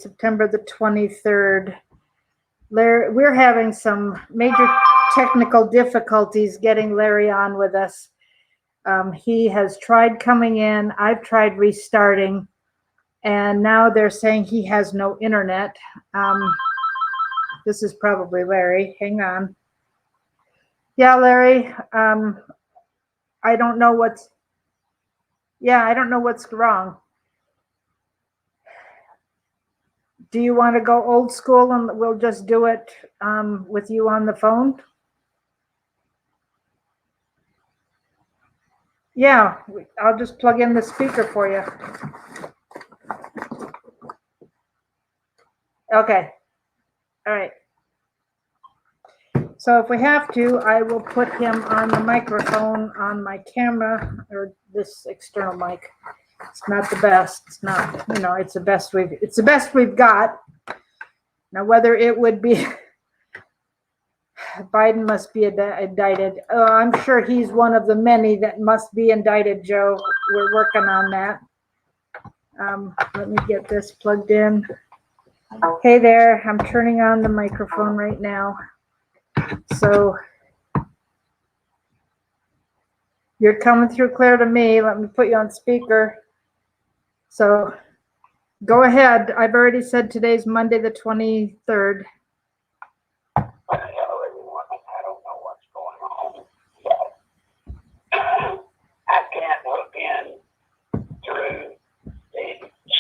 September the 23rd. Larry, we're having some major technical difficulties getting Larry on with us. He has tried coming in. I've tried restarting, and now they're saying he has no internet. This is probably Larry. Hang on. Yeah, Larry. I don't know what's wrong. Do you want to go old school and we'll just do it with you on the phone? Yeah, I'll just plug in the speaker for you. Okay. All right. So if we have to, I will put him on the microphone on my camera, or this external mic. It's not the best. It's not, it's the best we've got. Now, whether it would be Biden must be indicted. Oh, I'm sure he's one of the many that must be indicted, Joe. We're working on that. Let me get this plugged in. Hey there, I'm turning on the microphone right now. So you're coming through clear to me. Let me put you on speaker. So go ahead. I've already said today's Monday the 23rd. I can't hook in through the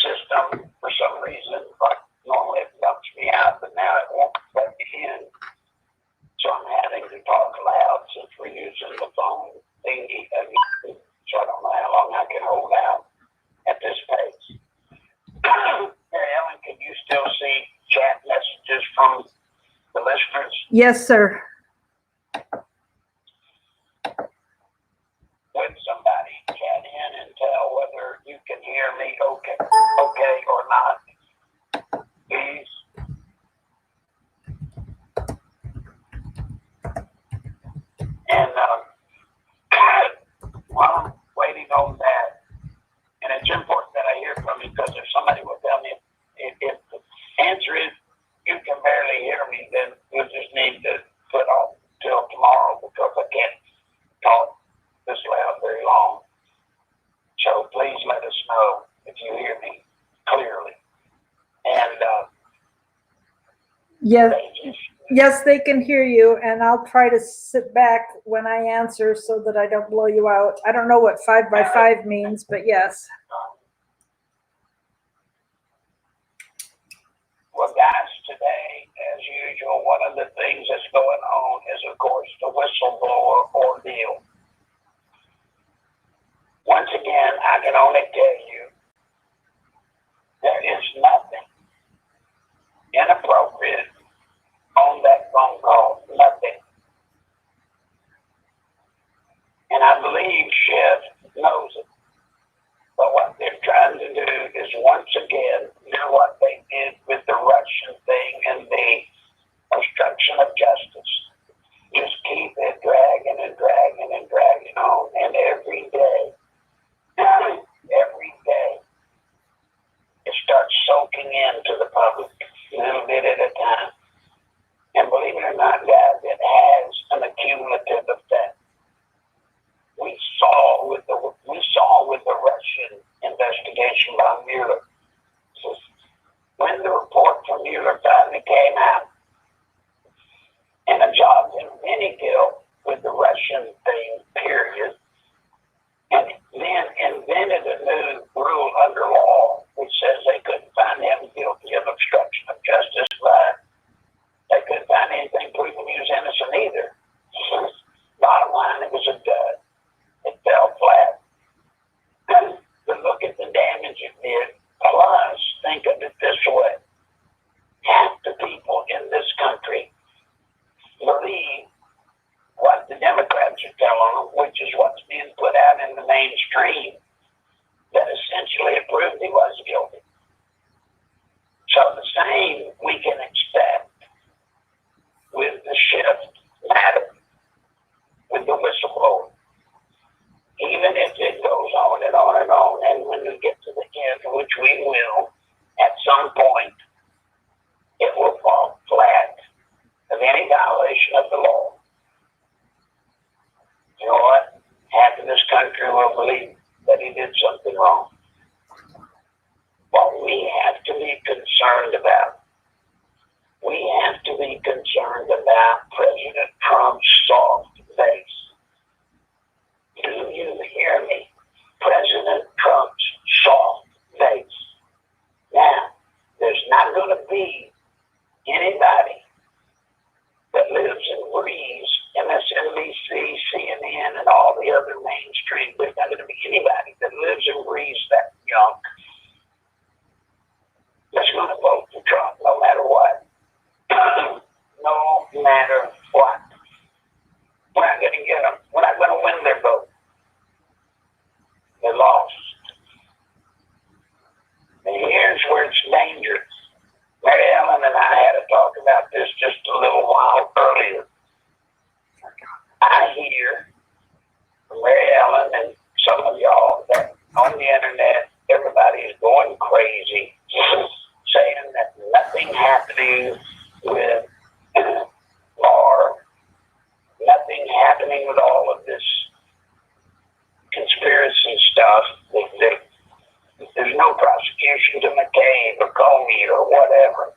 system for some reason, but normally it dumps me out, but now it won't let me in. So I'm having to talk loud since we're using the phone thingy. So I don't know how long I can hold out at this pace. Ellen, can you still see chat messages from the listeners? Yes, sir. Would somebody chat in and tell whether you can hear me okay or not, please? And while I'm waiting on that, and it's important that I hear from you, because if somebody will tell me if the answer is you can barely hear me, then we'll just need to put off till tomorrow, because I can't talk this loud very long. So please let us know if you hear me clearly. And yes, they can hear you, and I'll try to sit back when I answer so that I don't blow you out. I don't know what 5 by 5 means, but yes. Well, guys, today, as usual, one of the things that's going on is, of course, the whistleblower ordeal. Once again, I can only tell you there is nothing inappropriate on that phone call. Nothing. And I believe Schiff knows it. But what they're trying to do is once again do what they did with the Russian thing and the obstruction of justice. Just keep it dragging and dragging and dragging on. And every day, it starts soaking into the public a little bit at a time. And believe it or not, guys, it has an accumulative effect. We saw with the Russian investigation by Mueller. When the report from Mueller finally came out, and a job in many guilt with the Russian thing, period, and then invented a new rule under law which says they couldn't find him guilty of obstruction of justice, but they couldn't find anything proving he was innocent either. Bottom line, it was a dud. It fell flat. But look at the damage it did. Plus, think of it this way. Half the people in this country believe what the Democrats are telling them, which is what's being put out in the mainstream, that essentially it proved he was guilty. So the same we can expect with the shift matter, with the whistleblower. Even if it goes on and on and on, and when we get to the end, which we will at some point, concerned about President Trump's soft base. Do you hear me? President Trump's soft base. Now, there's not going to be anybody that lives and breathes MSNBC, CNN, and all the other mainstream. There's not going to be anybody that lives and breathes that junk that's going to vote for Trump no matter what. No matter what. We're not going to get them. We're not going to win their vote. They lost. And here's where it's dangerous. Mary Ellen and I had a talk about this just a little while earlier. I hear from Mary Ellen and some of y'all that on the internet, everybody is going crazy, saying that nothing happening with Barr, nothing happening with all of this conspiracy stuff. There's no prosecution to McCabe or Comey or whatever.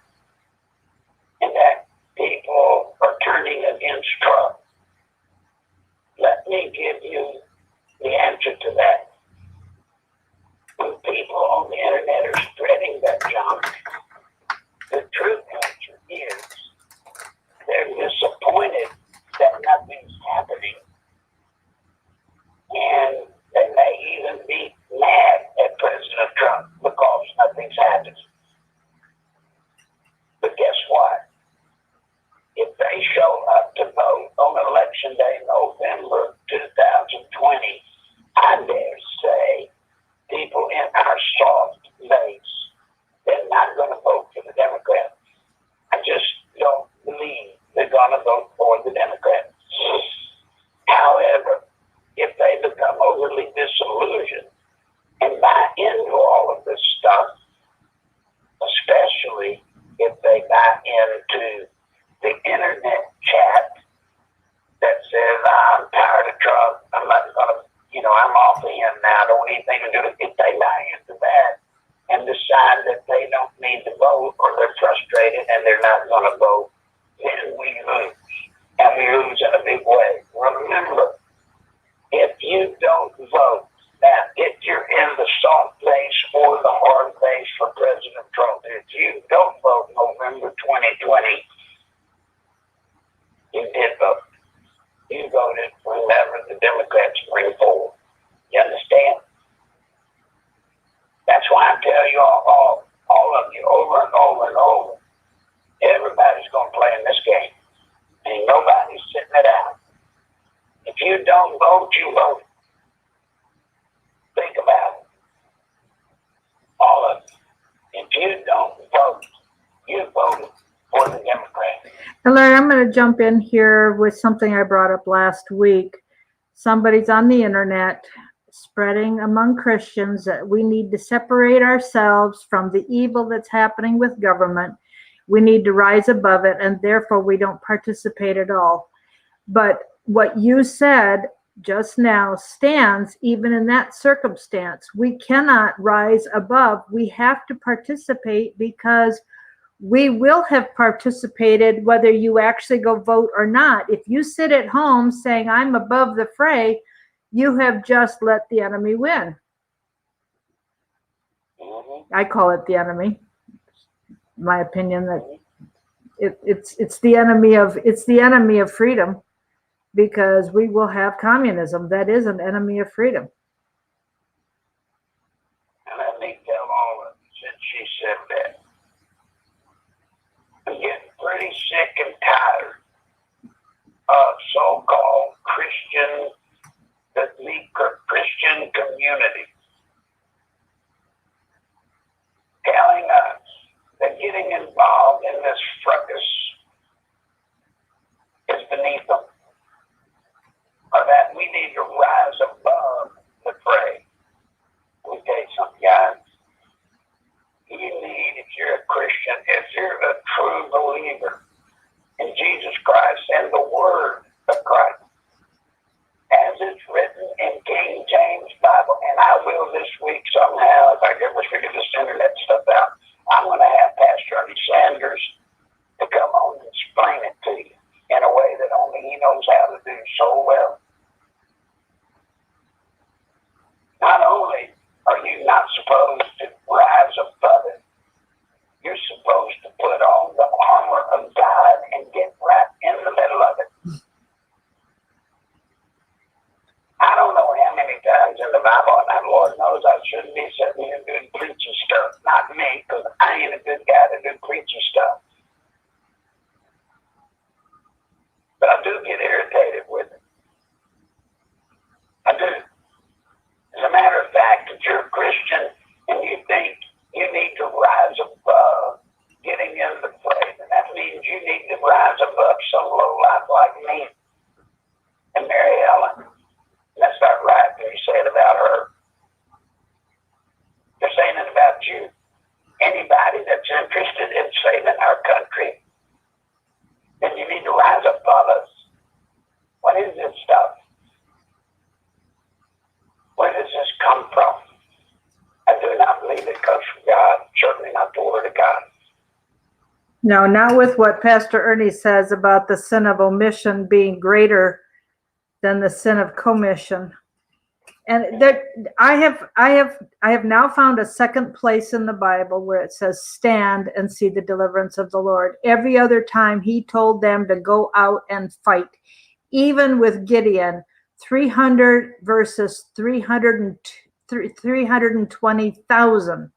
And that people are turning against Trump. Let me give you the answer to that. When people on the internet are spreading that junk, the true answer is they're disappointed that nothing's happening. And they may even be mad at President Trump because nothing's happening. But guess what? If they show up to vote on Election Day, November 2020, I dare say people in our soft base, they're not going to vote for the Democrats. I just don't believe they're going to vote for the Democrats. However, if they become overly disillusioned and buy into all of this stuff, especially if they buy into the internet chat that says, I'm tired of Trump, I'm not going to, I'm off of him now, I don't want anything to do with it. If they buy into that and decide that they don't need to vote or they're frustrated and they're not going to vote, then we lose. And we lose in a big way. Remember, if you don't vote, now if you're in the soft base or the hard base for President Trump, if you don't vote November 2020, you did vote. You voted for whoever the Democrats bring forward. You understand? That's why I tell you all of you over and over and over, everybody's going to play in this game. Ain't nobody sitting it out. If you don't vote, you vote. Think about it. All of you. If you don't vote, you voted for the Democrats. And Larry, I'm going to jump in here with something I brought up last week. Somebody's on the internet spreading among Christians that we need to separate ourselves from the evil that's happening with government. We need to rise above it, and therefore we don't participate at all. But what you said just now stands even in that circumstance. We cannot rise above. We have to participate because we will have participated whether you actually go vote or not. If you sit at home saying, I'm above the fray, you have just let the enemy win. I call it the enemy. My opinion that it's the enemy of freedom, because we will have communism. That is an enemy of freedom. And let me tell all of you, since she said that, I'm getting pretty sick and tired of so-called Christian community telling us that getting involved in this fracas is beneath them, or that we need to rise above the fray. Let me tell you something, guys. You need, if you're a Christian, if you're a true believer in Jesus Christ and the Word of Christ, as it's written in King James Bible, and I will this week somehow, if I ever figure this internet stuff out, I'm going to have Pastor Ernie Sanders to come on and explain it to I do get irritated with it. I do. As a matter of fact, if you're a Christian and you think you need to rise above getting in the fray, then that means you need to rise above some low life like me and Mary Ellen. That's not right. They say it about her. They're saying it about you. Anybody that's interested in saving our country, then you need to rise above us. What is this stuff? Where does this come from? I do not believe it comes from God, certainly not the Word of God. No, not with what Pastor Ernie says about the sin of omission being greater than the sin of commission. And there, I have now found a second place in the Bible where it says, "Stand and see the deliverance of the Lord." Every other time he told them to go out and fight. Even with Gideon, 300 versus 320,000.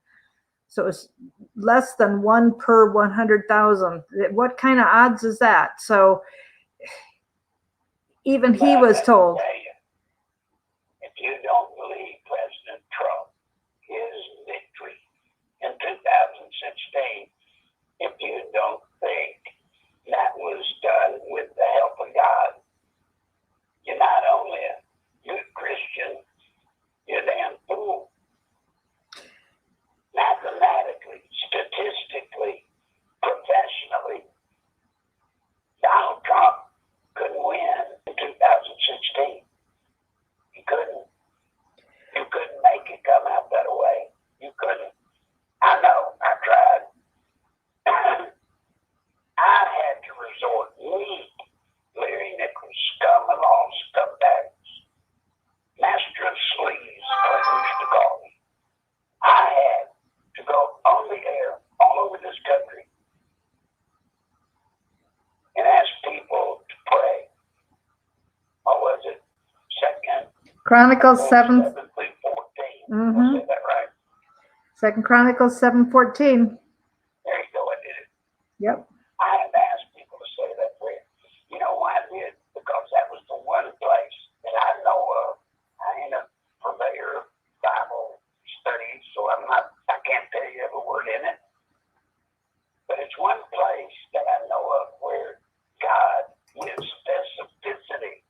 So it's less than 1 per 100,000. What kind of odds is that? So even he was told. If you don't believe President Trump, his victory in 2016, if you don't think that was done with the help of God, you're not only a good Christian, you're a damn fool. Mathematically, statistically, professionally, Donald Trump couldn't win in 2016. He couldn't. You couldn't make it come out that way. You couldn't. I know. I tried. I had to resort me, Larry Nichols, scum of all scumbags, master of sleaze, what I used to call me. I had to go on the air all over this country and ask people to pray. What was it? Chronicles 7. 7:14. Mhm. Is that right? 2 Chronicles 7:14. There you go. I did it. Yep. I had asked people to say that prayer. You know why I did? Because that was the one place that I know of. I ain't a purveyor of Bible studies, so I can't tell you every word in it. But it's one place that I know of where God, with specificity,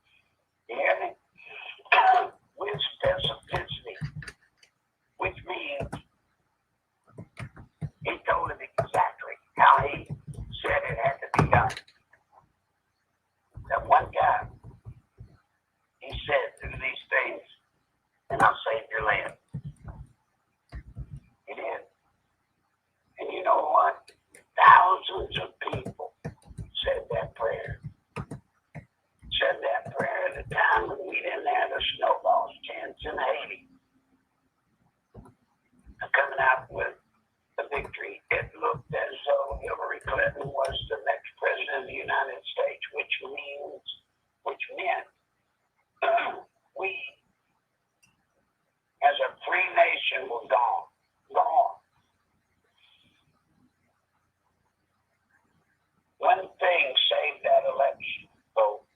you hear me? With specificity, which means he told him exactly how he said it had to be done. That one guy, he said, "Do these things, and I'll save your land." He did. And you know what? Thousands of people said that prayer. Said that prayer at a time when we didn't have a snowball's chance in Haiti. Coming out with the victory, it looked as though Hillary Clinton was the next president of the United States, which meant we, as a free nation, were gone. One thing saved that election, folks,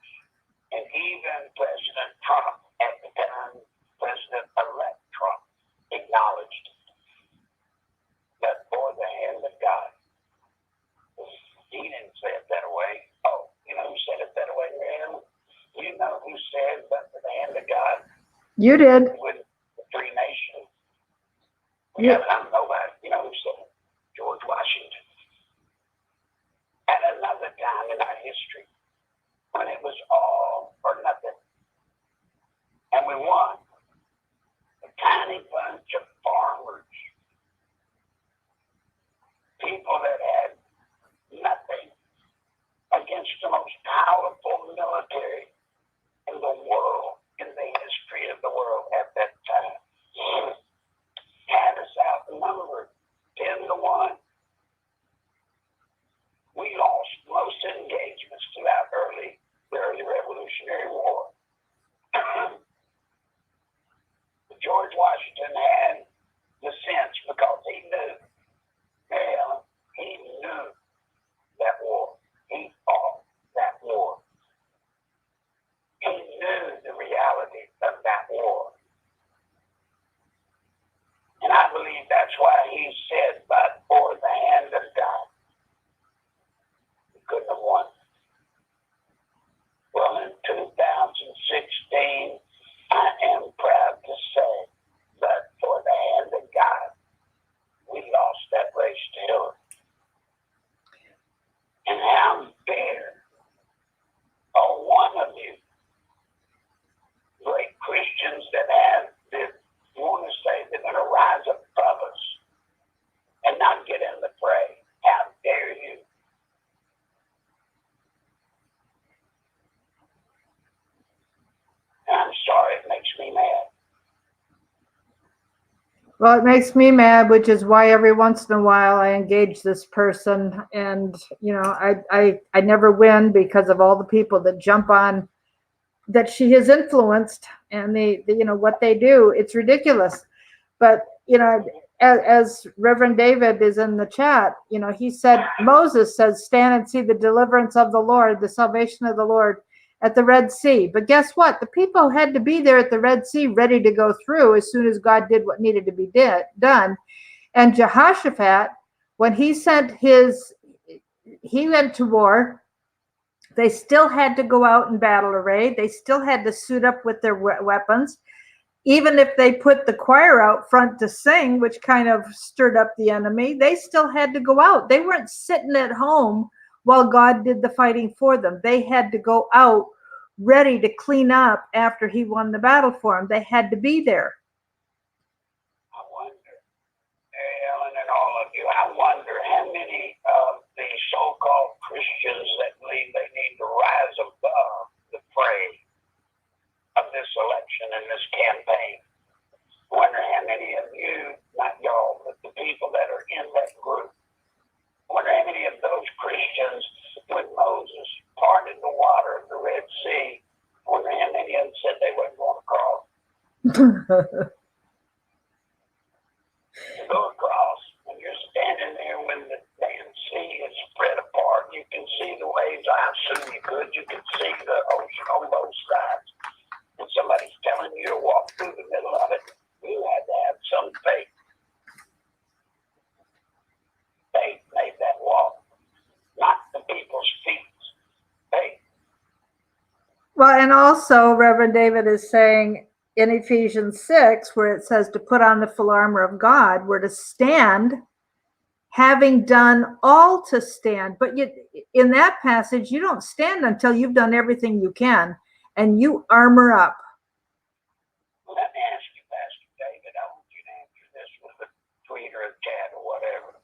and even President Trump at the time, President-elect Trump, acknowledged that for the hand of God. He didn't say it that way. Oh, you know who said it that way, man? You know who said that for the hand of God? You did. With the free nation. Yeah. I don't know that. You know who said it? George Washington. At another time in our history, when it was all or nothing, and we won, a tiny bunch of farmers, people that had nothing against the most powerful military in the world, in the history of the world at that time, had us out in Well, it makes me mad, which is why every once in a while I engage this person, and I never win because of all the people that jump on that she has influenced, and what they do. It's ridiculous. But as Reverend David is in the chat, he said, Moses says, stand and see the deliverance of the Lord, the salvation of the Lord at the Red Sea. But guess what? The people had to be there at the Red Sea ready to go through as soon as God did what needed to be done. And Jehoshaphat, when he went to war, they still had to go out in battle array. They still had to suit up with their weapons. Even if they put the choir out front to sing, which kind of stirred up the enemy, they still had to go out. They weren't sitting at home while God did the fighting for them. They had to go out ready to clean up after he won the battle for them. They had to be there. I wonder, Ellen and all of you, I wonder how many of the so-called Christians that believe they need to rise above the fray of this election and this campaign. I wonder how many of you, not y'all, but the people that are in that group, I wonder how many of those Christians, when Moses parted the water of the Red Sea, I wonder how many of them said they wouldn't want to cross. To go across, when you're standing there when the damn sea is spread apart, you can see the waves. I assume you could see the ocean on both sides. And somebody's telling you to walk through the middle of it, you had to have some faith. Faith made that walk, not the people's feet. Faith. Well, and also Reverend David is saying in Ephesians 6, where it says to put on the full armor of God, we're to stand, having done all to stand. But in that passage, you don't stand until you've done everything you can, and you armor up. Let me ask you, Pastor David, I want you to answer this with a tweet or a chat or whatever.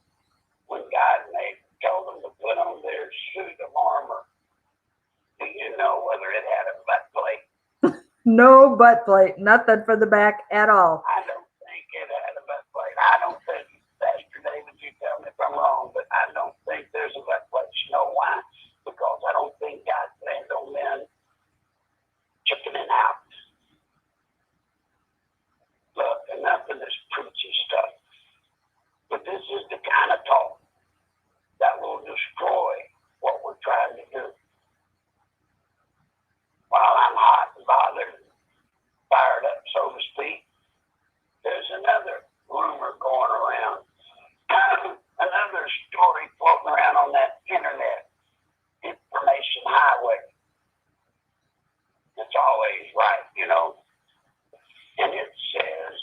When God told them to put on their suit of armor, do you know whether it had a butt plate? No butt plate, nothing for the back at all. I don't think it had a butt plate. I don't think, Pastor David, you tell me if I'm wrong, but I don't think there's a butt plate. You know why? Because I don't think God planned on men chickening out. Look, enough of this preachy stuff. But this is the kind of talk that will destroy what we're trying to do. While I'm hot and bothered, fired up, so to speak, there's another rumor going around, another story floating around on that internet information highway. It's always right, And it says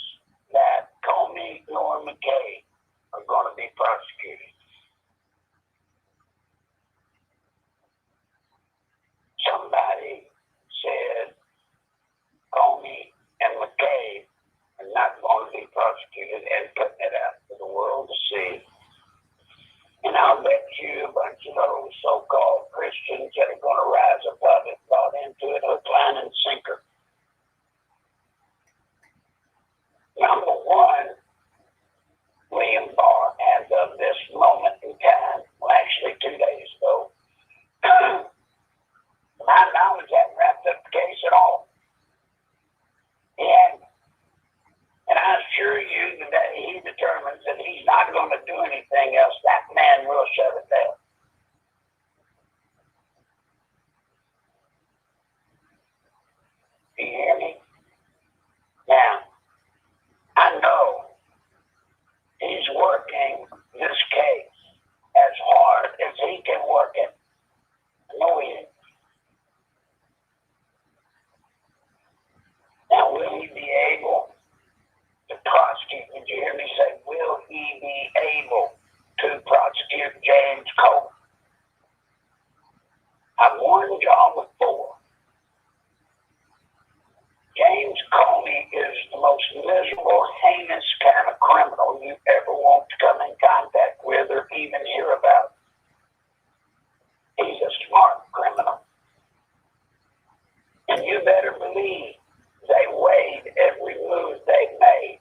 that Comey nor McKay are going to be prosecuted. Somebody said Comey and McKay are not going to be prosecuted and putting it out for the world to see. And I'll bet you a bunch of those so-called Christians that are going to rise above it, bought into it, hook, line, and sinker. Number one, William Barr, as of this moment in time, well, actually 2 days ago, to my knowledge, hadn't wrapped up the case at all. He hadn't. And I assure you, the day he determines that he's not going to do anything else, that man will shut it down. Do you hear me? Now, I know he's working this case as hard as he can work it. I know he is. Now, will he be able to prosecute? Did you hear me say, will he be able to prosecute James Comey? I've warned y'all before. James Comey is the most miserable, heinous kind of criminal you ever want to come in contact with or even hear about. He's a smart criminal. And you better believe they weighed every move they made.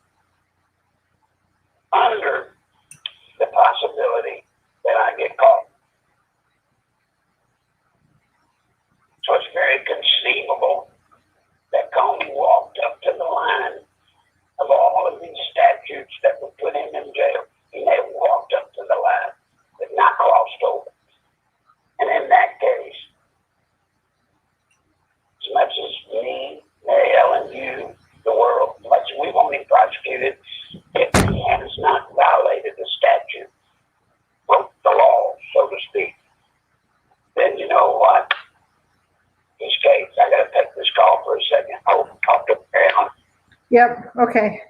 Yep, okay.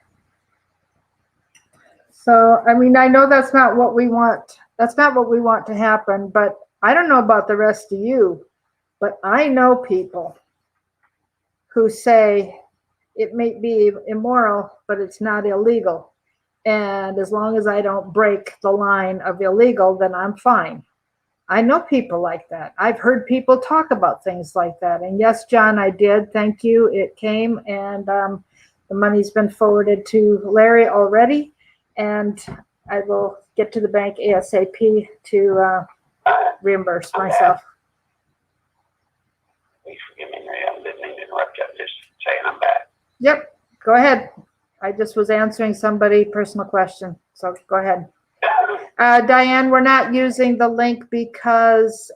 So, I mean, I know that's not what we want. That's not what we want to happen, but I don't know about the rest of you, but I know people who say it may be immoral, but it's not illegal. And as long as I don't break the line of illegal, then I'm fine. I know people like that. I've heard people talk about things like that. And yes, John, I did. Thank you. It came, and the money's been forwarded to Larry already. And I will get to the bank ASAP to reimburse myself. Please forgive me, Mary. I didn't mean to interrupt you. I'm just saying I'm back. Yep, go ahead. I just was answering somebody's personal question. So go ahead. Diane, we're not using the link because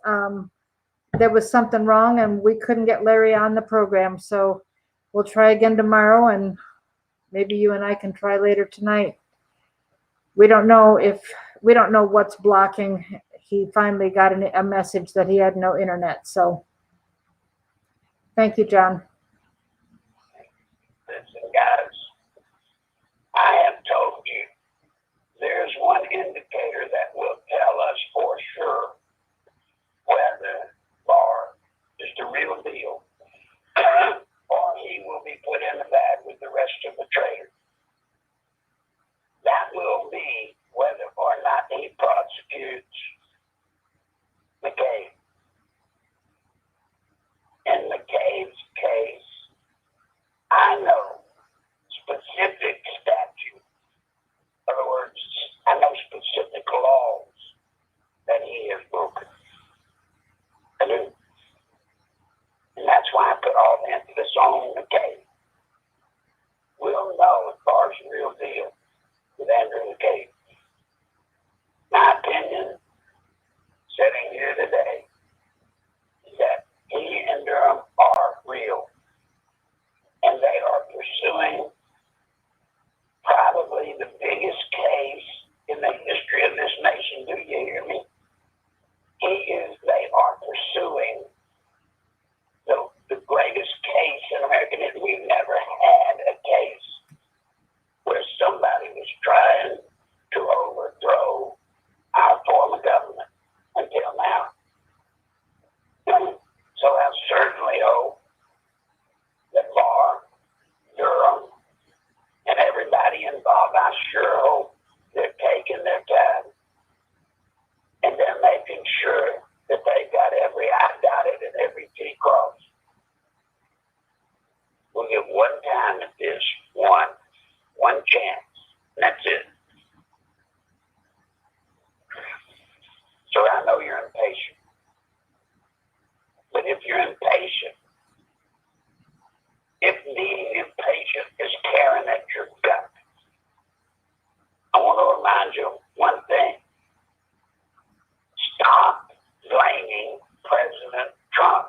there was something wrong and we couldn't get Larry on the program. So we'll try again tomorrow, and maybe you and I can try later tonight. We don't know what's blocking. He finally got a message that he had no internet. So thank you, John. Listen, guys, I have told you there's one indicator that will tell us for sure whether Barr is the real deal or he will be put in the bag with the rest of the traitors. That will be whether or not he prosecutes McCabe. In McCabe's case, I know specific statutes. In other words, I know specific laws that he has broken. I do. And that's why I put all the emphasis on McCabe. We'll know if Barr's the real deal with Andrew McCabe. My opinion, sitting here today, is that he and Durham are real. And they are pursuing probably the biggest case in the history of this nation. Do you hear me? They are pursuing the greatest case in American history. We've never had a case where somebody was trying to overthrow our form of government until now. So I certainly hope that Barr, Durham, and everybody involved, I sure hope they're taking their time and they're making sure that they got every I dotted and every T crossed. We'll give one time at this, one chance, and that's it. So I know you're impatient, but if you're impatient, if being impatient is tearing at your gut, I want to remind you of one thing. Stop blaming President Trump.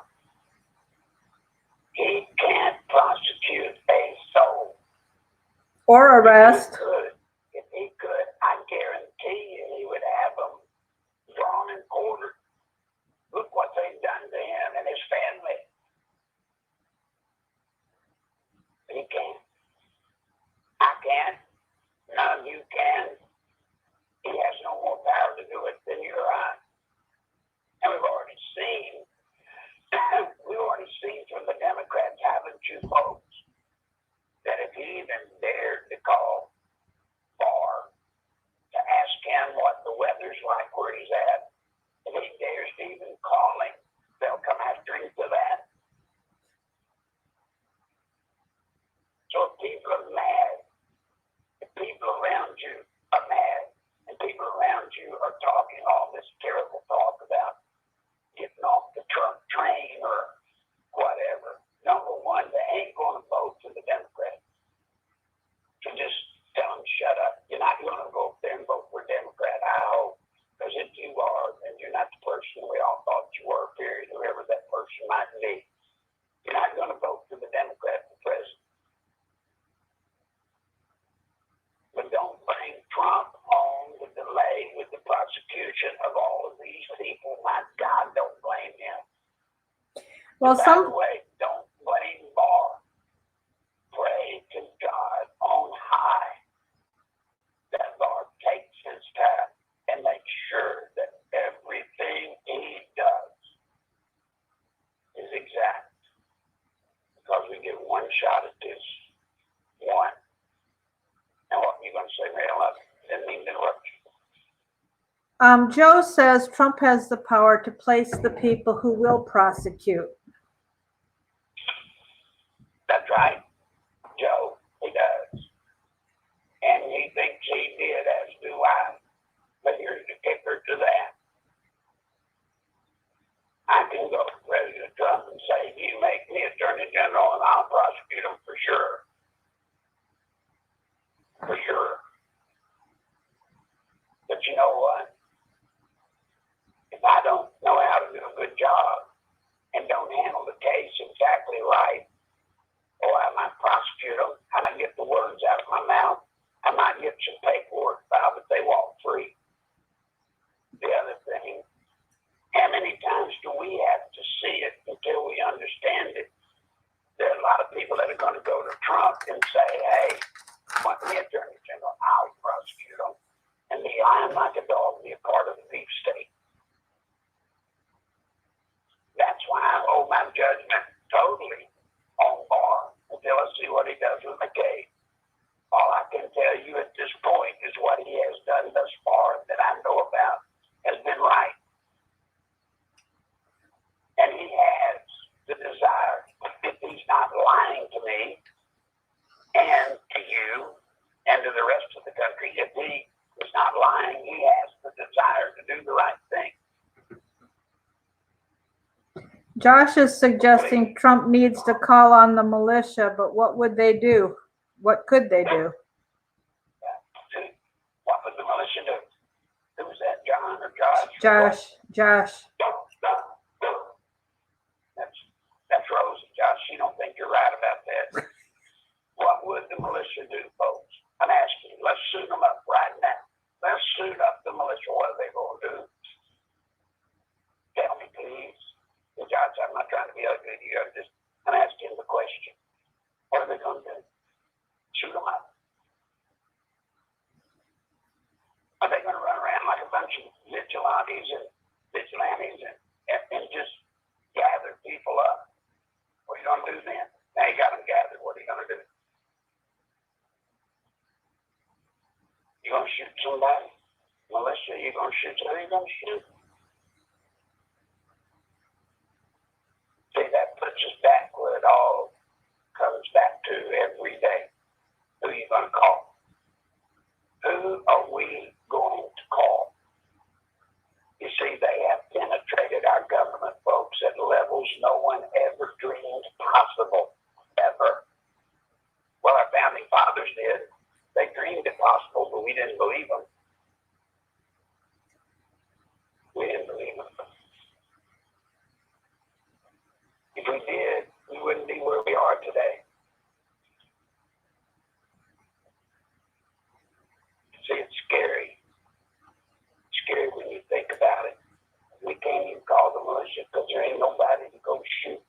He can't prosecute a soul. Or arrest. If he could, I guarantee you he would have them drawn and quartered. Look what they've done to him and his family. He can't. I can't. None of you can. He has no more power to do it than you or I. And we've already seen from the Democrats, haven't you folks, that if he even dared to call Barr to ask him what the weather's like where he's at, if he dares to even call him, they'll come after him for that. So if people are mad, if people around you are mad, and people around you are talking all this terrible talk about getting off the Trump train or whatever, number one, they ain't going to vote for the Democrats. So just tell them, shut up. You're not going to go up there and vote for a Democrat, I hope. Because if you are, then you're not the person we all thought you were, period, whoever that person might be. You're not going to vote for the Democrat for president. But don't blame Trump on the delay with the prosecution of all of these people. My God, don't blame him. Well, by the way, don't blame Barr. Pray to God shot at this one. And what are you going to say, Mary? I didn't mean to interrupt you. Joe says Trump has the power to place the people who will prosecute. That's right, Joe. He does. And he thinks he did, as do I. But here's the kicker to that. I can go to President Trump and say, you make me Attorney General and I'll prosecute him for sure. For sure. But you know what? If I don't know how to do a good job and don't handle the case exactly right, or I might prosecute them, I might get the words out of my mouth, I might get some paperwork filed, but they walk free. The other thing, how many times do we have to see it until we understand it? There are a lot of people that are going to go to Trump and say, hey, want me Attorney General, I'll prosecute them. And be lying like a dog, be a part of the deep state. That's why I hold my judgment totally on Barr until I see what he does with McCabe. All I can tell you at this point is what he has done thus far that I know about has been right. And he has the desire, if he's not lying to me and to you and to the rest of the country, if he is not lying, he has the desire to do the right thing. Josh is suggesting Trump needs to call on the militia, but what would they do? What could they do? What would the militia do? Who was that, John or Josh? Josh. That's Rosie, Josh. You don't think you're right about that. What would the militia do, folks? I'm asking you. Let's suit them up right now. Let's suit up the militia. What are they going to do? Tell me, please. Josh, I'm not trying to be ugly to you. I'm asking the question. What are they going to do? Shoot them up. Are they going to run around like a bunch of vigilantes and just gather people up? What are you going to do then? Now you got them gathered. What are you going to do? You going to shoot somebody? Militia, you going to shoot somebody? You going to shoot? See, that puts us back where it all comes back to every day. Who are you going to call? Who are we going to call? You see, they have penetrated our government, folks, at levels no one ever dreamed possible, ever. Well, our founding fathers did. They dreamed it possible, but we didn't believe them. We didn't believe them. If we did, we wouldn't be where we are today. See, it's scary. It's scary when you think about it. We can't even call the militia because there ain't nobody to go shoot.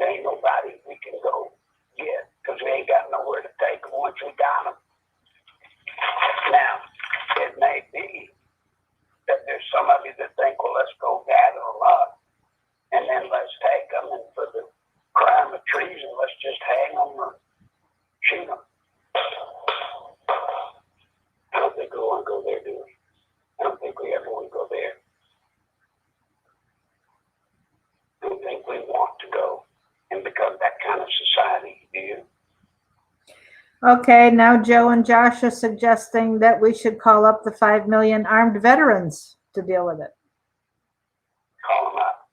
There ain't nobody we can go get because we ain't got nowhere to take them once we got them. Now, it may be that there's some of you that think, well, let's go gather them up and then let's take them, and for the crime of treason, let's just hang them or shoot them. I don't think we want to go there, do we? I don't think we ever want to go there. I don't think we want to go and become that kind of society, do you? Okay, now Joe and Josh are suggesting that we should call up the 5 million armed veterans to deal with it. Call them up.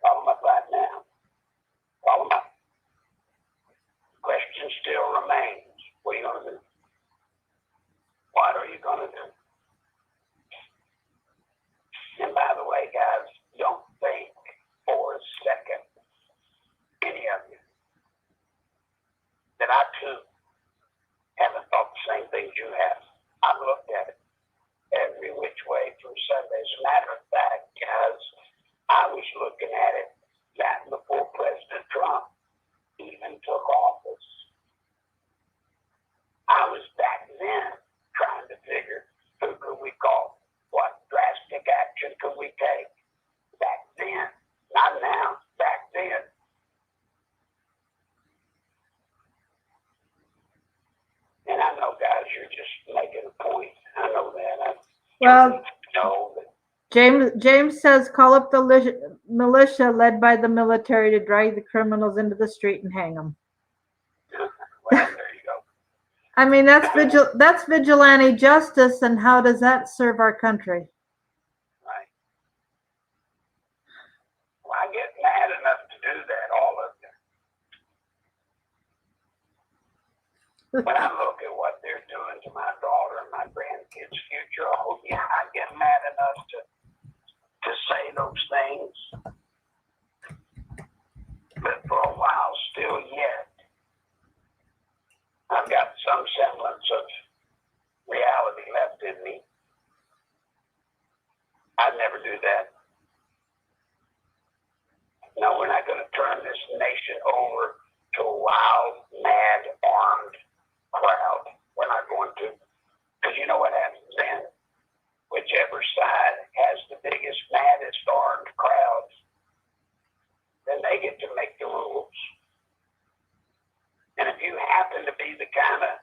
Call them up right now. Call them up. The question still remains. What are you going to do? What are you going to do? And by the way, guys, don't think for a second, any of you, that I too haven't thought the same things you have. I've looked at it every which way from Sunday. As a matter of fact, guys, I was looking at it back before President Trump even took office. I was back then trying to figure who could we call, what drastic action could we take. Back then, not now, back then. Well, know that James says call up the militia led by the military to drag the criminals into the street and hang them. well, there you go. I mean, that's vigilante justice, and how does that serve our country? Right. Well, I get mad enough to do that, all of them. When I look at what they're doing to my daughter and my grandkids' future, oh yeah, I get mad enough to say those things. But for a while, still yet, I've got some semblance of reality left in me. I'd never do that. No, we're not going to turn this nation over to a wild, mad, armed crowd. We're not going to. Because you know what happens then? Whichever side has the biggest, maddest, armed crowds, then they get to make the rules. And if you happen to be the kind of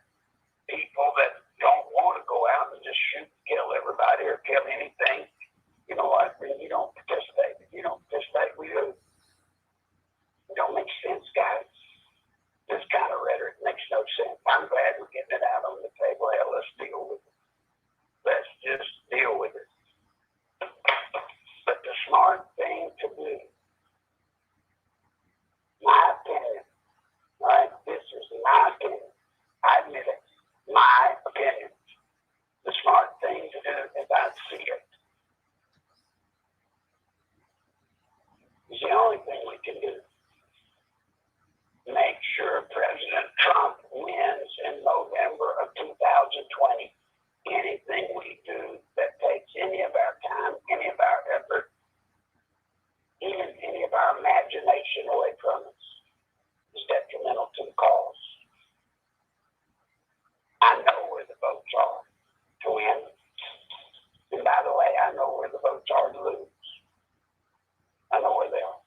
people that don't want to go out and just shoot and kill everybody or kill anything, you know what? Then you don't participate. If you don't participate, we do. It don't make sense, guys. This kind of rhetoric makes no sense. I'm glad we're getting it out on the table. Hell, let's deal with it. Let's just deal with it. But the smart thing to do, my opinion, all right, this is my opinion. I admit it. My opinion. The smart thing to do, as I see it, is the only thing we can do. Make sure President Trump wins in November of 2020. Anything we do that takes any of our time, any of our effort, even any of our imagination away from us, is detrimental to the cause. I know where the votes are to win. And by the way, I know where the votes are to lose. I know where they are.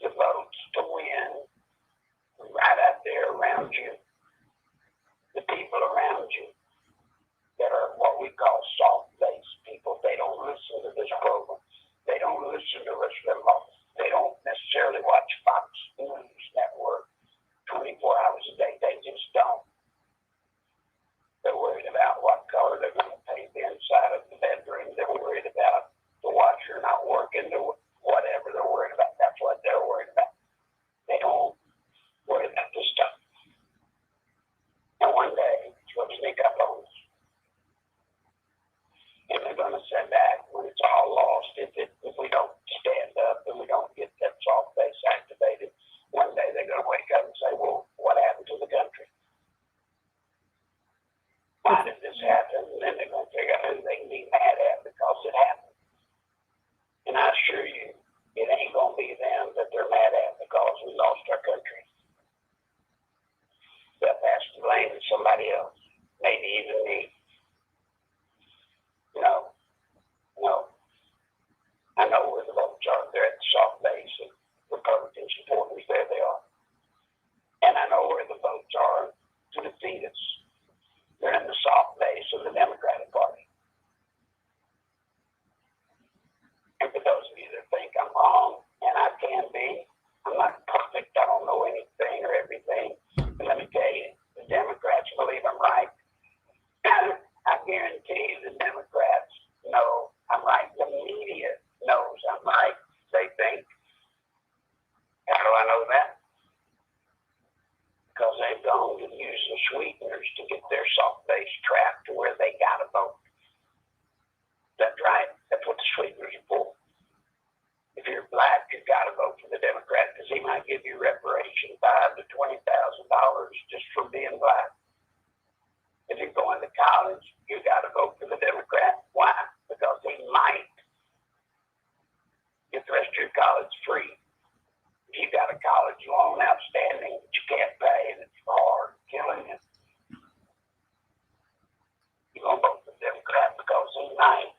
The votes to win right out there around you. The people around you that are what we call soft-based people. They don't listen to this program. They don't listen to Whistleblower. They don't necessarily watch Fox News Network 24 hours a day. They just don't. They're worried about what color they're going to paint the inside of the bedroom. They're worried about the washer not working, whatever they're worried about. That's what they're worried about. They don't worry about this stuff. And one day, it's going to sneak up on us. And they're going to sit back when it's all lost. If we don't stand up and we don't get that soft base activated, one day they're going to wake up and say, well, what happened to the country? Why did this happen? And then they're going to figure out who they can be mad at because it happened. And I assure you, it ain't going to be them that they're mad at because we lost our country. They'll pass the blame to somebody else, maybe even me. No. I know where the votes are. They're at the soft base of Republican supporters. There they are. And I know where the votes are to defeat us. They're in the soft base of the Democratic Party. And for those of you that think I'm wrong, and I can be, I'm not perfect. I don't know anything or everything. But let me tell you, the Democrats believe I'm right. I guarantee the Democrats know I'm right. The media knows I'm right. They think. How do I know that? Because they've gone and used the sweeteners to get their soft base trapped to where they got to vote. That's right. That's what the sweeteners are for. If you're black, you've got to vote for the Democrat because he might give you reparation $5,000 to $20,000 just for being black. If you're going to college, you got to vote for the Democrat. Why? Because he might get the rest of your college free. If you got a college loan outstanding that you can't pay and it's hard, killing you, you're going to vote for the Democrat because he might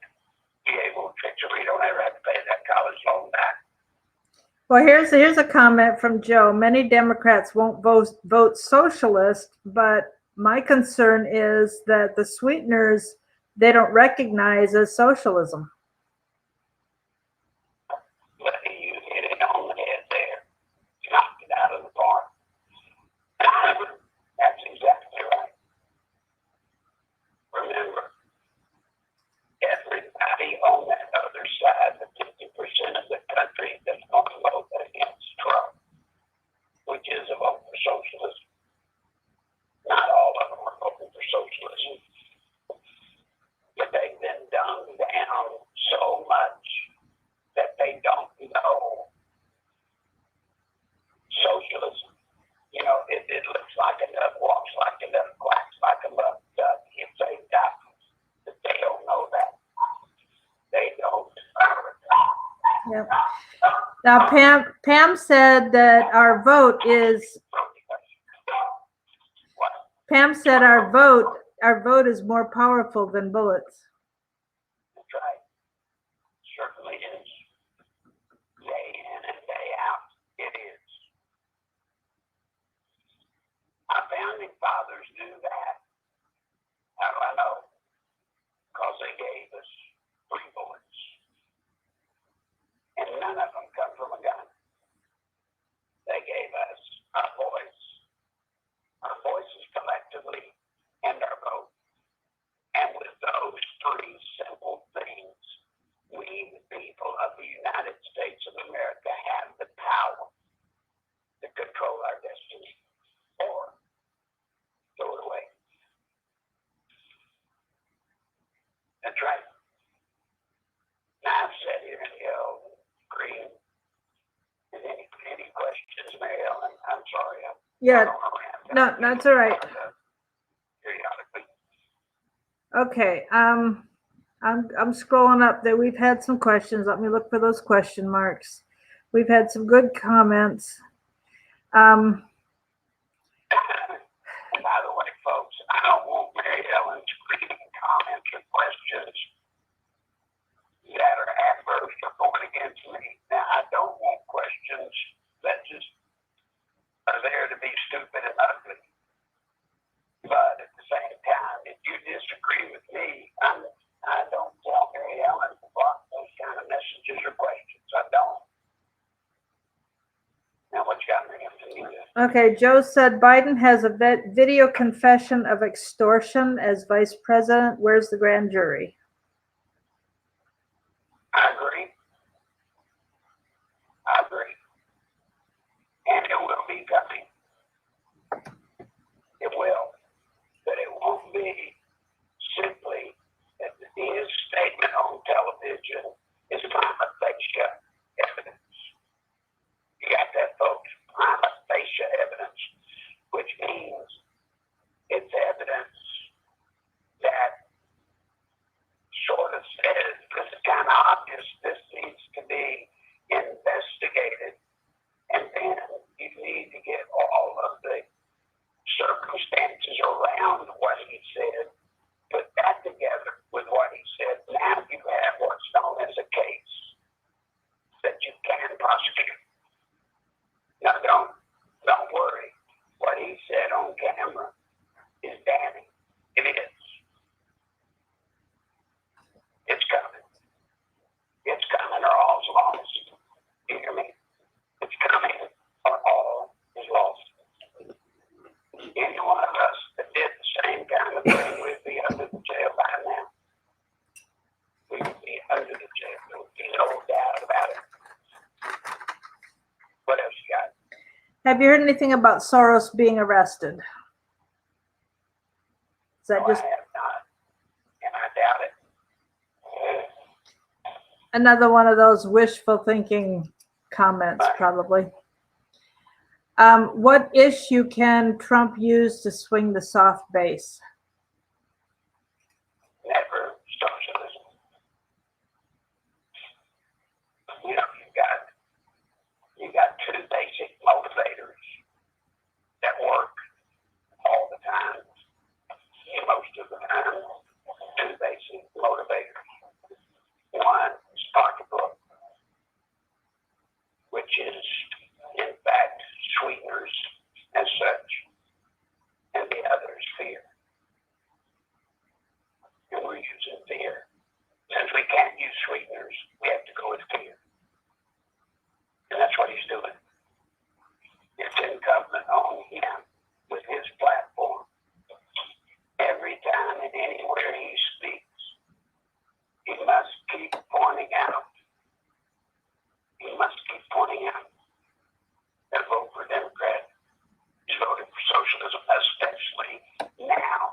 be able to fix it. You don't ever have to pay that college loan back. Well, here's a comment from Joe. Many Democrats won't vote socialist, but my concern is that the sweeteners they don't recognize as socialism. But you hit it on the head there. Knocked it out of the park. That's exactly right. Remember, everybody on that other side, the 50% of the country that's going to vote against Trump, which is a vote for socialism. Not all of them are voting for socialism. But they've been dumbed down so much that they don't know socialism. You know, it looks like a duck, walks like a duck, quacks like a duck. It's a duck. But they don't know that. They don't. Yep. Now, Pam said that our vote is. Pam said our vote is more powerful than bullets. That's right. Certainly is. Day in and day out, it is. Our founding fathers knew that. How do I know? Because they gave us 3 bullets. And none of them come from a gun. They gave us our voices collectively, and our vote. And with those 3 simple things, we, the people of the United States of America, have the power to control our destiny or throw it away. That's right. Now I've sat here and yelled and screamed. And any questions, Mary Ellen? I'm sorry. Yeah. No, that's all right. Periodically. Okay. I'm scrolling up there. We've had some questions. Let me look for those question marks. We've had some good comments. And by the way, folks, I don't want Mary Ellen screaming comments or questions that are adverse or going against me. Now, I don't want questions that just are there to be stupid and ugly. But at the same time, if you disagree with me, I don't tell Mary Ellen to block those kind of messages or questions. I don't. Now, what you got, Mary Ellen? Okay, Joe said Biden has a video confession of extortion as vice president. Where's the grand jury? I agree. And it will be coming. It will. But it won't be simply that his statement on television is prima facie evidence. You got that, folks? Prima facie evidence, which means it's evidence that sort of says this is kind of obvious, this needs to be investigated, and then you need to get all of the circumstances around what he said, put that together with what he said. Now you have what's known as a case that you can prosecute. Now don't worry. What he said on camera is damning. It is. It's coming. It's coming or all's lost. You hear me? It's coming or all is lost. Any one of us that did the same kind of thing would be under the jail by now. We would be under the jail. There would be no doubt about it. What else you got? Have you heard anything about Soros being arrested? Is that just I have not, and I doubt it. another one of those wishful thinking comments, probably? What issue can Trump use to swing the soft base? Never socialism. You know, you got 2 basic motivators that work all the time. Most of the time, 2 basic motivators. One is pocketbook, which is in fact sweeteners as such, and the other is fear. pointing out that vote for Democrat is voting for socialism, especially now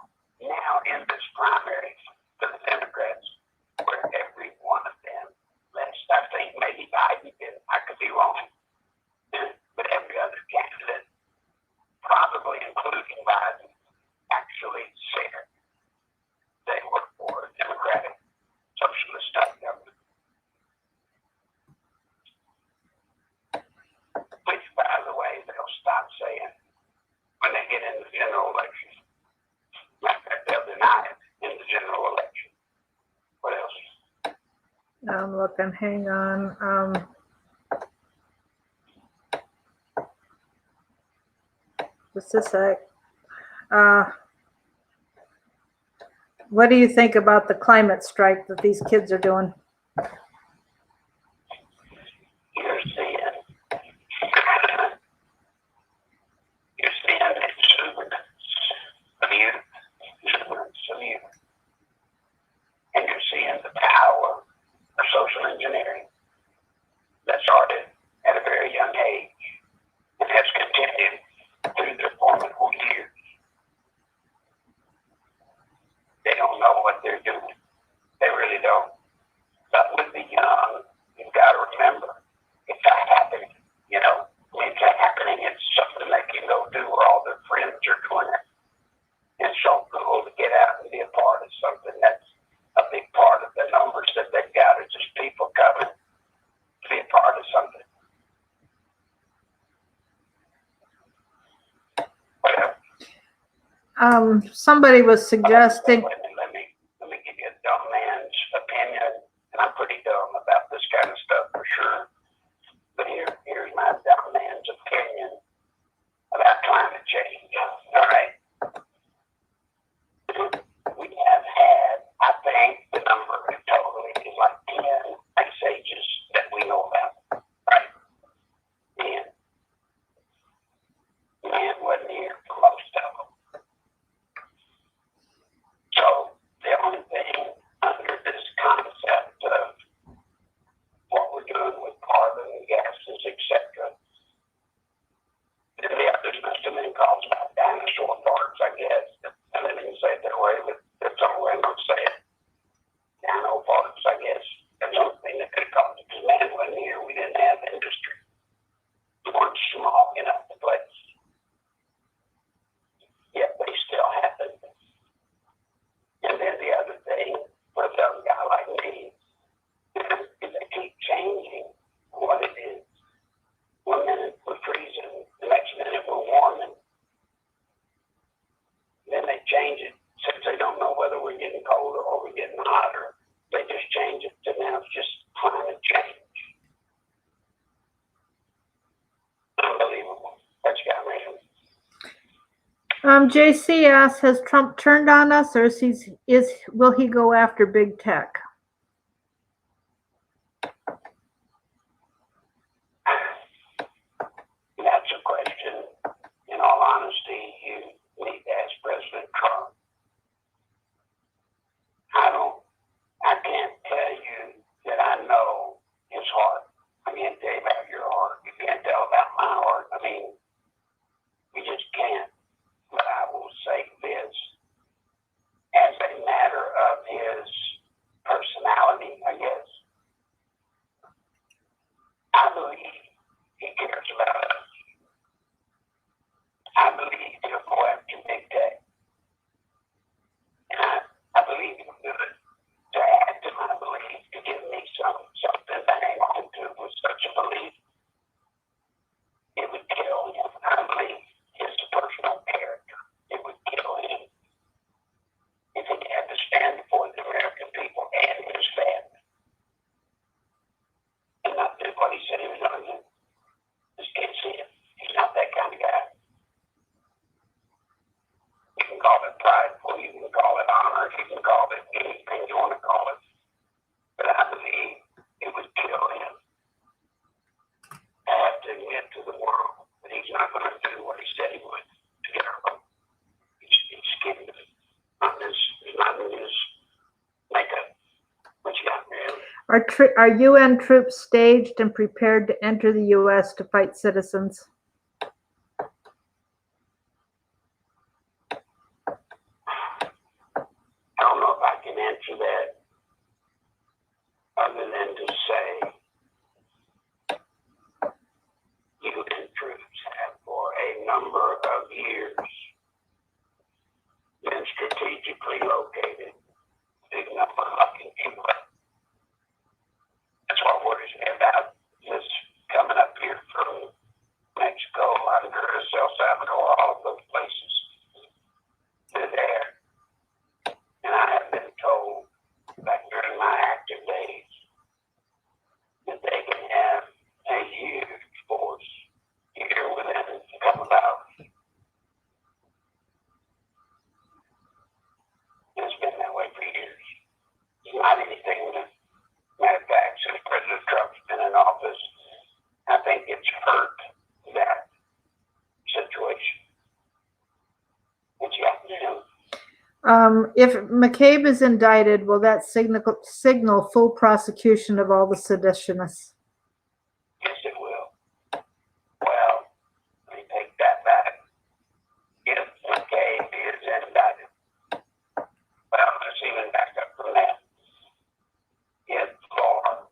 in this primary for the Democrats, where every one of them, I think maybe Biden did, I could be wrong, but every other candidate, probably including Biden, actually said they were for a democratic socialist type government. Which, by the way, they'll stop saying when they get in the general election. Matter of fact, they'll deny it in the general election. What else? I'm looking, hang on. Just a sec. What do you think about the climate strike that these kids are doing? You're seeing exuberance of youth, and you're seeing the power of social engineering that started at a very young age and has continued through their formidable years. They don't know what they're doing. They really don't. But with the young, you've got to remember, it's happening. It's happening. It's something they can go do where all their friends are doing it. It's so cool to get out and be a part of something that's a big part of the numbers that they've got. It's just people coming to be a part of something. Somebody was suggesting. Let me give you a dumb man's opinion, and I'm pretty dumb about this kind of stuff for sure. But here's my dumb man's opinion about climate change. All right. We have had, I think the number totally is like 10 ice ages that we know about. Right? And man wasn't here for most of them. So the only thing under this concept of what we're doing with carbon and gases, etc., then the others must have been called about dinosaur parks, I guess. I didn't even say it that way, but that's the only way I'm going to say it. Dino parks, I guess. That's the only thing that could have called it, because man wasn't here. We didn't have industry. We weren't small enough to place. Yet they still happened. And then the other thing, for a young guy like me, is they keep changing what it is. 1 minute we're freezing, the next minute we're warming. Then they change it, since they don't know whether we're getting colder or we're getting hotter. They just change it to now it's just climate change. Unbelievable. That's got me. JC asks, has Trump turned on us, or will he go after big tech? That's a question, in all honesty, you need to ask President Trump. I can't tell you that I know his heart. I can't tell you about your heart. You can't tell about my heart. I mean, we just can't. But I will say this, as a matter of his personality, I guess, I believe he cares about us. I believe he'll go after big tech. And I believe he'll do it to add to my belief, to give me something to hang on to with such a belief. It would kill him. I believe his personal character. It would kill him if he had to stand before the American people and his family and not do what he said he was going to do. Are UN troops staged and prepared to enter the U.S. to fight citizens? I don't know if I can answer that other than to say UN troops have for a number of years been strategically located big number like in Cuba. That's what worries me about this coming up here from Mexico, Honduras, El Salvador, all of those places. They're there. And I have been told back during my active days that they can have a huge force here within a couple of hours. And it's been that way for years. It's not anything new. Matter of fact, since President Trump's been in office, I think it's hurt that situation. What you got to do? If McCabe is indicted, will that signal full prosecution of all the seditionists? Yes, it will. Well, let me take that back. If McCabe is indicted, well, let's even back up from that. If Law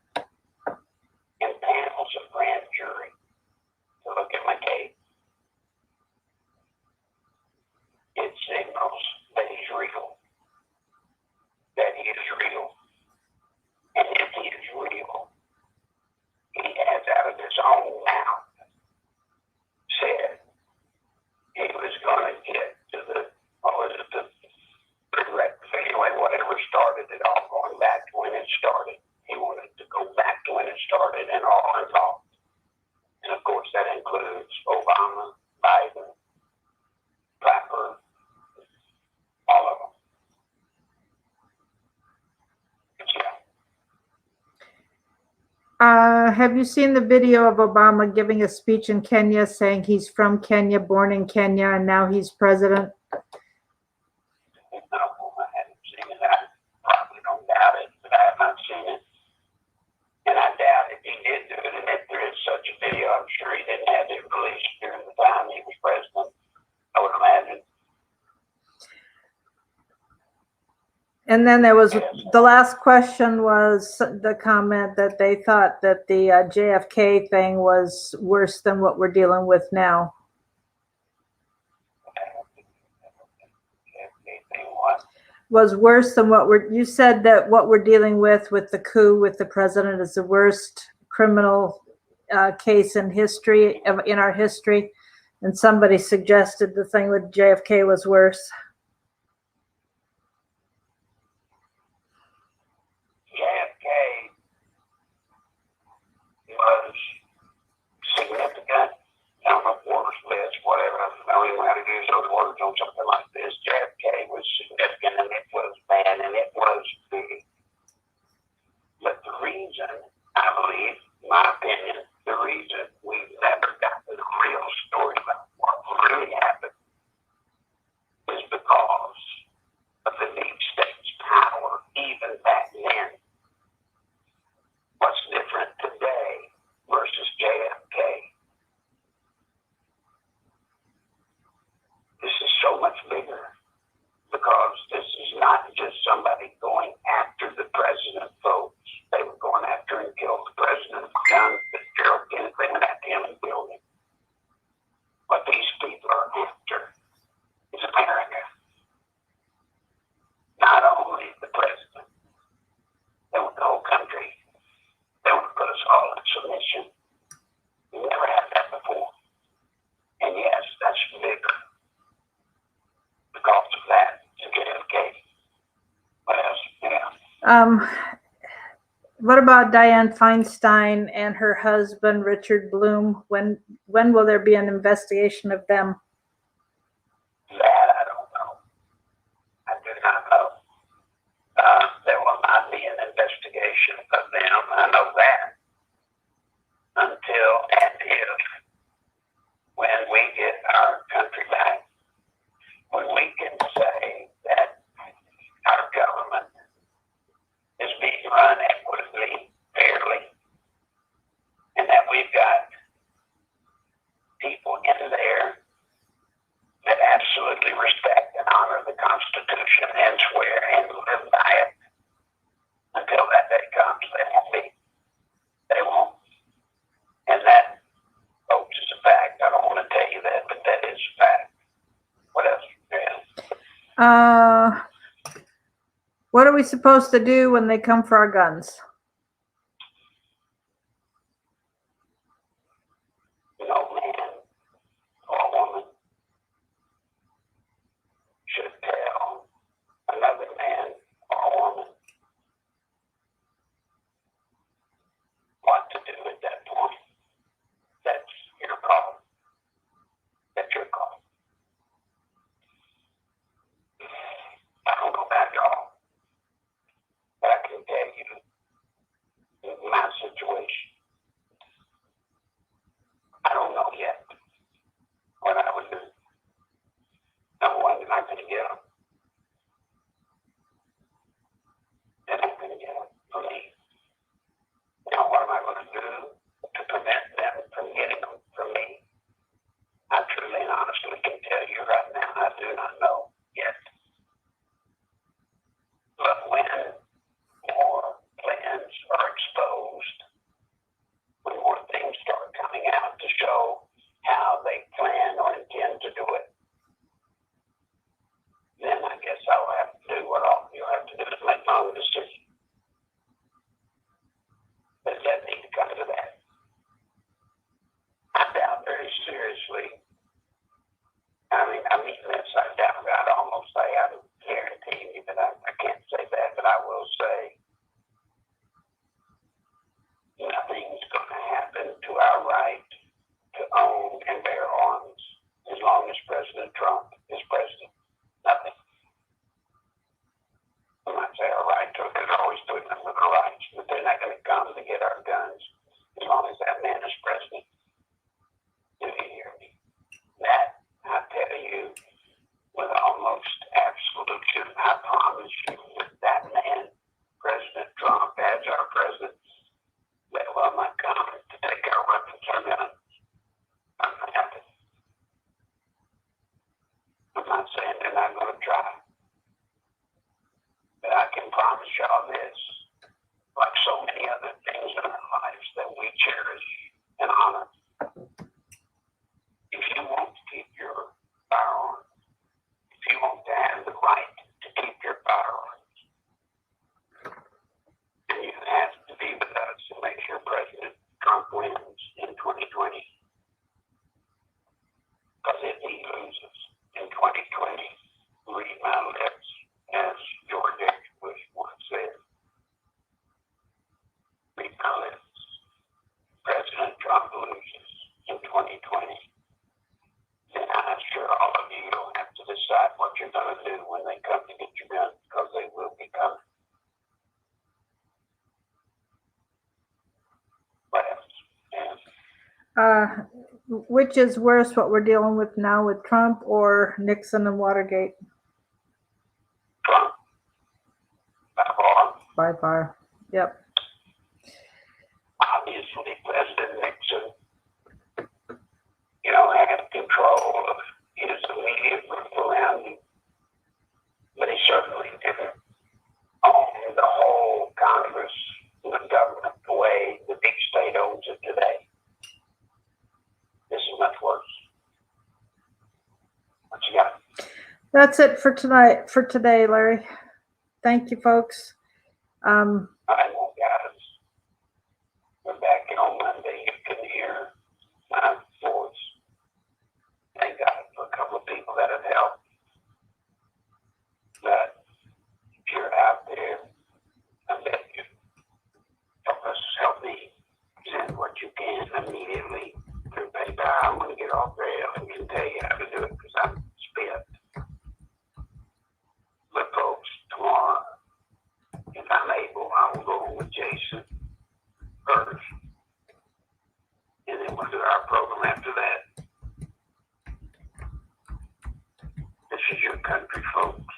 and panels of grand jury to look at McCabe, it signals that he's real, that he is real. And if he is real, he has out of his own mouth said he was going to get to the anyway, whatever started it all, going back to when it started. He wanted to go back to when it started and all involved. And of course, that includes Obama, Biden, Clapper, all of them. But yeah. Have you seen the video of Obama giving a speech in Kenya saying he's from Kenya, born in Kenya, and now he's president? No, I haven't seen it. I probably don't doubt it, but I have not seen it. And I doubt if he did do it. And if there is such a video, I'm sure he didn't have it released during the time he was president, I would imagine. And then there was the last question was the comment that they thought that the JFK thing was worse than what we're dealing with now. Was worse than you said that what we're dealing with the coup with the president is the worst criminal case in history, in our history. And somebody suggested the thing with JFK was worse. JFK was significant. I don't know if words, list, whatever. I don't even know how to use those words on something like this. JFK was significant and it was bad and it was big. But the reason, I believe, my opinion, the reason we've never got the real story about what really happened is because of the deep state's power even back then. What's different today versus JFK? This is so much bigger because this is not just somebody going after the president, folks. They were going after and killed the president. Gerald Kennedy, they went after him and killed him. What these people are after is America. Not only the president. They want the whole country. They want to put us all in submission. We never had that before. And yes, that's bigger. Because of that, to JFK. What else? Yeah. What about Dianne Feinstein and her husband, Richard Bloom? When will there be an investigation of them? That I don't know. I do not know. There will not be an investigation of them. I know that. Until and if when we get our country back, when we can say that our government is being run equitably What are we supposed to do when they come for our guns? No man or woman should tell another man or woman what to do at that point. That's your call. That's your call. I don't know about y'all, but I can tell you in my situation, I don't know yet what I would do. Number one, they're not going to get them. They're not going to get them from me. Now, what am I going to do to prevent them from getting them from me? I truly and honestly can tell you right now, I do not know yet. But when more plans are exposed, when more things start coming out to show how they plan or intend to do it, then I guess I'll have to do what all you'll have to do is make my own decision. Does that need to come to that? I doubt very seriously. I mean this, I doubt, I'd almost say, I would guarantee you, but I can't say that, but I will say nothing's going to happen to our right to own and bear arms as long as President Trump is president. Nothing. I might say our right to it, there's always two of our rights, but they're not going to come to get our guns as long as that man is president. Do you hear me? That, I tell you, with almost absolution, I promise you, if that man, President Trump, as our president, they will not come to take our weapons or guns. I'm not happy. I'm not saying they're not going to try. But I can promise y'all this, like so many other things in our lives that we cherish and honor, if you want to keep your firearm, if you want to have the right to keep your firearms, then you have to be with us and make sure President Trump wins in 2020. Because if he loses in 2020, read my lips, as George H. Bush once said, read my lips. President Trump loses in 2020. Then I'm sure all of you will have to decide what you're going to do when they come to get your guns, because they will be coming. What else? Which is worse, what we're dealing with now with Trump or Nixon and Watergate? Trump. By far. By far. Yep. Obviously, President Nixon, had control of his immediate group around him, but he certainly didn't own the whole Congress, the government, the way the big state owns it today. This is much worse. What you got? That's it for tonight, for today, Larry. Thank you, folks. I know, guys. We're back on Monday. You can hear my voice. Thank God for a couple of people that have helped. But if you're out there, I beg you, help me send what you can immediately through PayPal. I'm going to get off rail and can tell you how to do it because I'm spent. But folks, tomorrow, if I'm able, I will go with Jason first. And then we'll do our program after that. This is your country, folks.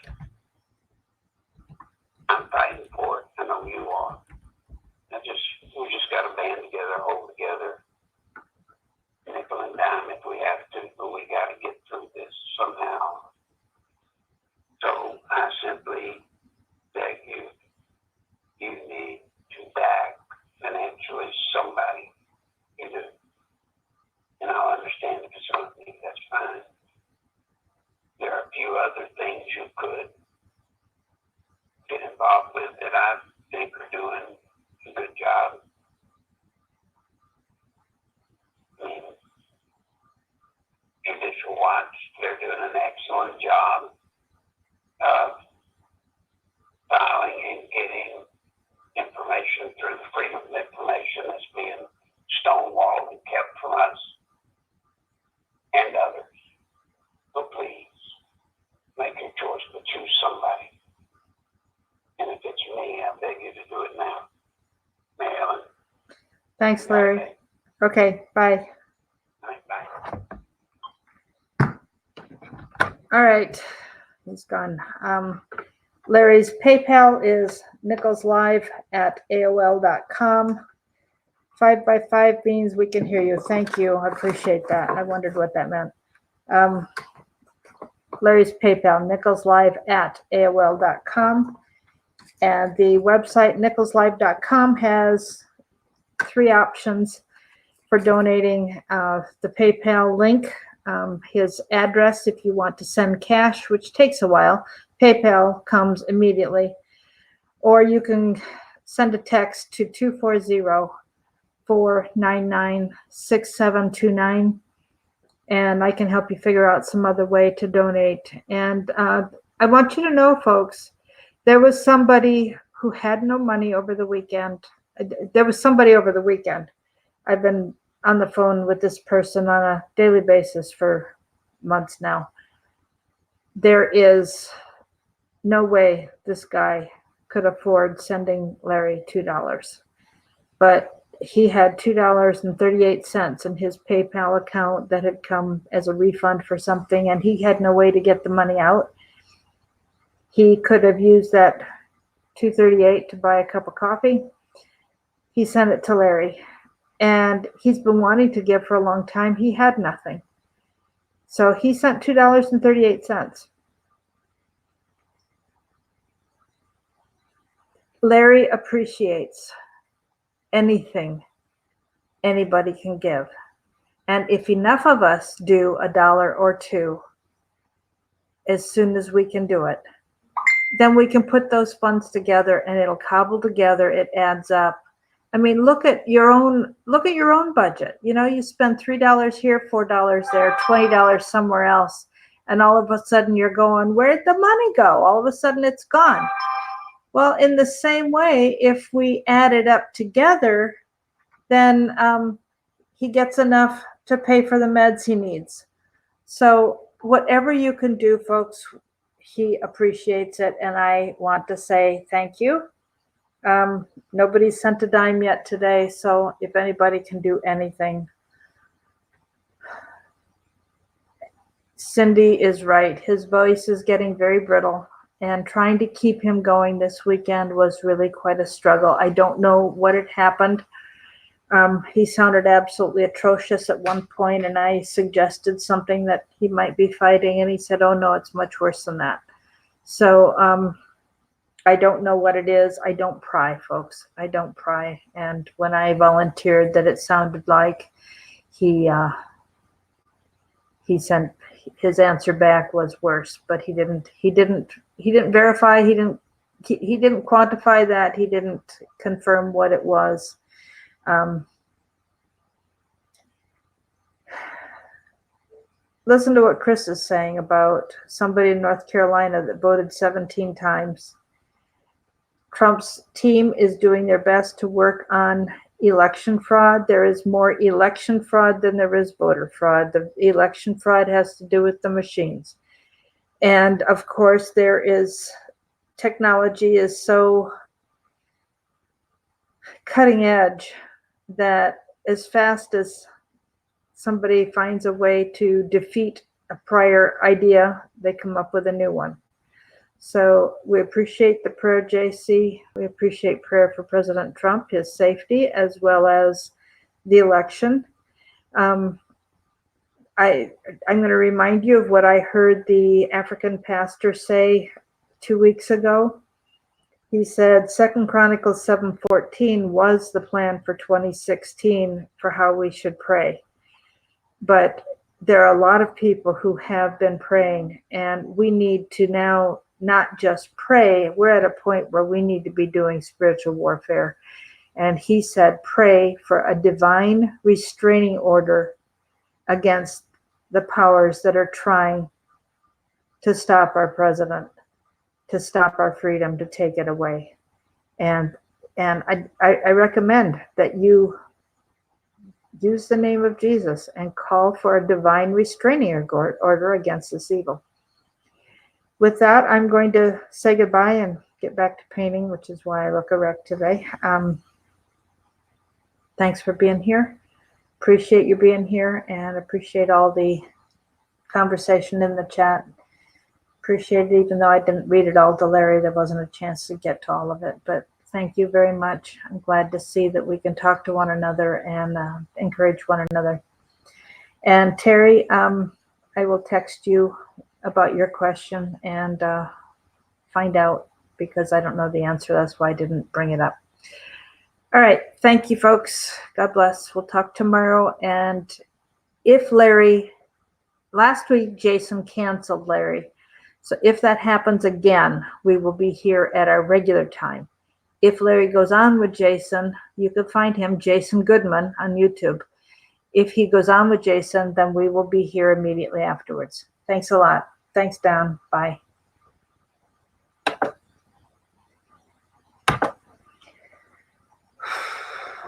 I'm fighting for it. I know you are. We just got to band together, hold together, nickel and dime if we have to, but we got to get through this somehow. So I simply beg you, you need to back financially somebody. You do. And I'll understand if it's something, that's fine. There are a few other things you could watch. They're doing an excellent job of filing and getting information through the Freedom of Information that's being stonewalled and kept from us and others. So please, make your choice, but choose somebody. And if it's me, I beg you to do it now. Marilyn. Thanks, Larry. Okay, bye. Bye. All right, he's gone. Larry's PayPal is nicholslive@aol.com. 5x5 means we can hear you. Thank you. I appreciate that. I wondered what that meant. Larry's PayPal, nicholslive@aol.com. And the website, nicholslive.com, has 3 options for donating. The PayPal link, his address if you want to send cash, which takes a while. PayPal comes immediately. Or you can send a text to 240-499-6729, and I can help you figure out some other way to donate. And I want you to know, folks, there was somebody who had no money over the weekend. There was somebody over the weekend. I've been on the phone with this person on a daily basis for months now. There is no way this guy could afford sending Larry $2. But he had $2.38 in his PayPal account that had come as a refund for something, and he had no way to get the money out. He could have used that $2.38 to buy a cup of coffee. He sent it to Larry, and he's been wanting to give for a long time. He had nothing. So he sent $2.38. Larry appreciates anything anybody can give. And if enough of us do $1 or $2 as soon as we can do it, then we can put those funds together and it'll cobble together. It adds up. I mean, look at your own budget. You know, you spend $3 here, $4 there, $20 somewhere else, and all of a sudden you're going, where'd the money go? All of a sudden it's gone. Well, in the same way, if we add it up together, then he gets enough to pay for the meds he needs. So whatever you can do, folks, he appreciates it. And I want to say thank you. Nobody's sent a dime yet today. So if anybody can do anything, Cindy is right. His voice is getting very brittle. And trying to keep him going this weekend was really quite a struggle. I don't know what had happened. He sounded absolutely atrocious at one point, and I suggested something that he might be fighting, and he said, oh no, it's much worse than that. So I don't know what it is. I don't pry, folks. I don't pry. And when I volunteered that it sounded like he sent his answer back was worse, but he didn't verify, he didn't quantify that, he didn't confirm what it was. Listen to what Chris is saying about somebody in North Carolina that voted 17 times. Trump's team is doing their best to work on election fraud. There is more election fraud than there is voter fraud. The election fraud has to do with the machines. And of course, there is technology is so cutting edge that as fast as somebody finds a way to defeat a prior idea, they come up with a new one. So we appreciate the prayer, JC. We appreciate prayer for President Trump, his safety, as well as the election. I'm going to remind you of what I heard the African pastor say 2 weeks ago. He said 2 Chronicles 7:14 was the plan for 2016 for how we should pray. But there are a lot of people who have been praying, and we need to now not just pray. We're at a point where we need to be doing spiritual warfare. And he said, pray for a divine restraining order against the powers that are trying to stop our president, to stop our freedom, to take it away. And I recommend that you use the name of Jesus and call for a divine restraining order against this evil. With that, I'm going to say goodbye and get back to painting, which is why I look a wreck today. Thanks for being here. Appreciate you being here, and appreciate all the conversation in the chat. Appreciate it, even though I didn't read it all to Larry. There wasn't a chance to get to all of it, but thank you very much. I'm glad to see that we can talk to one another and encourage one another. And Terry, I will text you about your question and find out, because I don't know the answer. That's why I didn't bring it up. All right. Thank you, folks. God bless. We'll talk tomorrow. And if Larry, last week, Jason canceled Larry. So if that happens again, we will be here at our regular time. If Larry goes on with Jason, you can find him, Jason Goodman, on YouTube. If he goes on with Jason, then we will be here immediately afterwards. Thanks a lot. Thanks, Don. Bye.